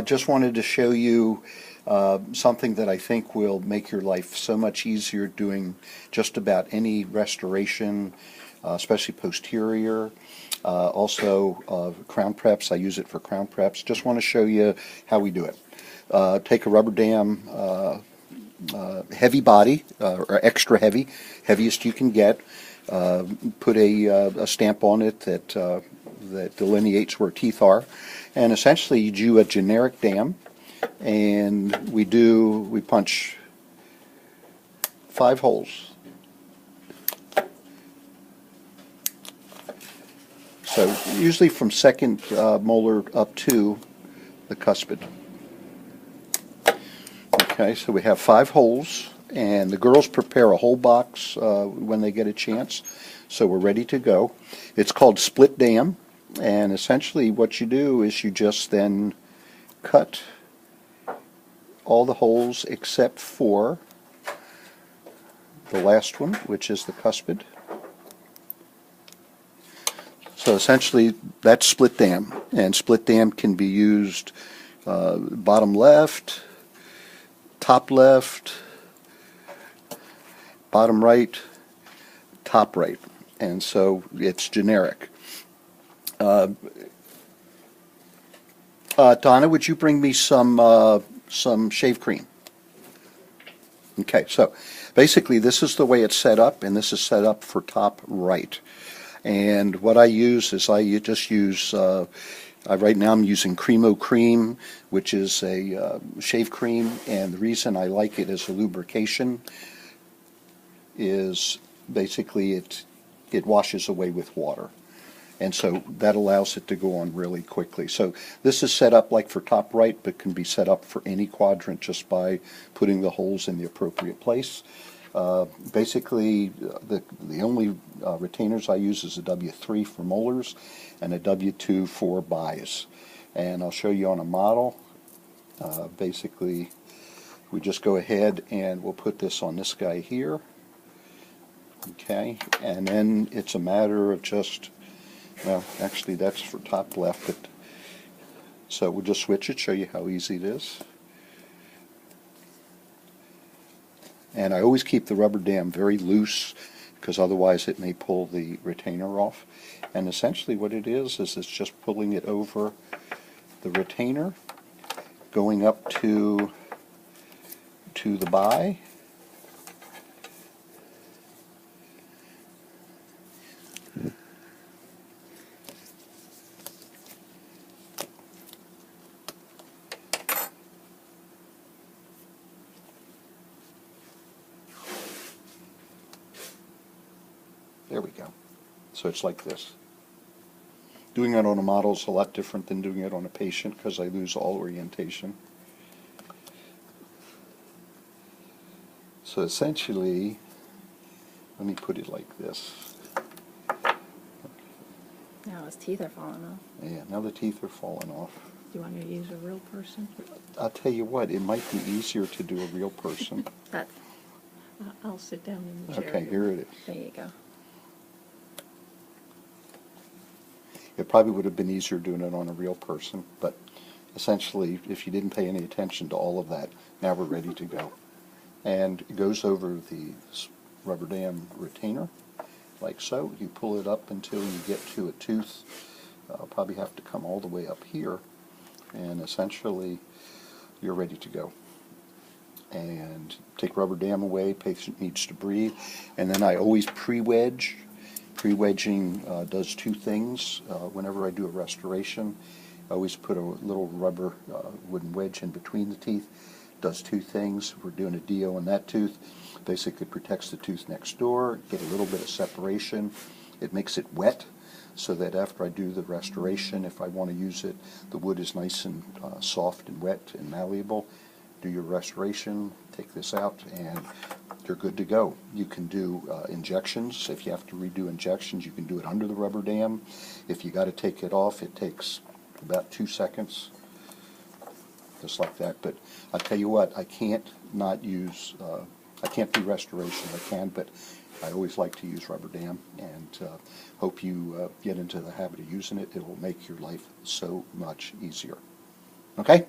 Just wanted to show you something that I think will make your life so much easier doing just about any restoration, especially posterior. Also crown preps. I use it for crown preps. Just want to show you how we do it. Take a rubber dam, heavy body, or extra heavy, heaviest you can get. Put a stamp on it that delineates where teeth are, and essentially you do a generic dam, and we punch 5 holes. So usually from second molar up to the cuspid. Okay, so we have 5 holes, and the girls prepare a whole box when they get a chance, so we're ready to go. It's called split dam, and essentially what you do is you just then cut all the holes except for the last one, which is the cuspid. So essentially that's split dam, and split dam can be used bottom left, top left, bottom right, top right, and so it's generic. Donna, would you bring me some shave cream? Okay, so basically this is the way it's set up, and this is set up for top right. And what I use is just use, right now I'm using Cremo Cream, which is a shave cream, and the reason I like it as a lubrication is basically it washes away with water. And so that allows it to go on really quickly. So this is set up like for top right, but can be set up for any quadrant just by putting the holes in the appropriate place. Basically, the only retainers I use is a W3 for molars and a W2 for buys. And I'll show you on a model. Basically, we just go ahead and we'll put this on this guy here. Okay, and then it's a matter of just, well, actually that's for top left, but so we'll just switch it, show you how easy it is. And I always keep the rubber dam very loose because otherwise it may pull the retainer off. And essentially what it is it's just pulling it over the retainer, going up to the buy, there we go. So it's like this. Doing it on a model is a lot different than doing it on a patient because I lose all orientation. So essentially, let me put it like this. Now his teeth are falling off. Yeah, now the teeth are falling off. Do you want me to use a real person? I'll tell you what, it might be easier to do a real person. I'll sit down in the chair. Okay, here it is. There you go. It probably would have been easier doing it on a real person, but essentially, if you didn't pay any attention to all of that, now we're ready to go. And it goes over the rubber dam retainer, like so. You pull it up until you get to a tooth. Probably have to come all the way up here, and essentially, you're ready to go. And take rubber dam away, patient needs to breathe, and then I always pre-wedge. Pre-wedging does 2 things. Whenever I do a restoration, I always put a little rubber wooden wedge in between the teeth. Does 2 things. We're doing a DO on that tooth. Basically protects the tooth next door, get a little bit of separation. It makes it wet so that after I do the restoration, if I want to use it, the wood is nice and soft and wet and malleable. Do your restoration, take this out, and you're good to go. You can do injections. If you have to redo injections, you can do it under the rubber dam. If you got to take it off, it takes about 2 seconds, just like that. But I'll tell you what, I can't not use, I can't do restoration. I can, but I always like to use rubber dam, and hope you get into the habit of using it. It will make your life so much easier. Okay?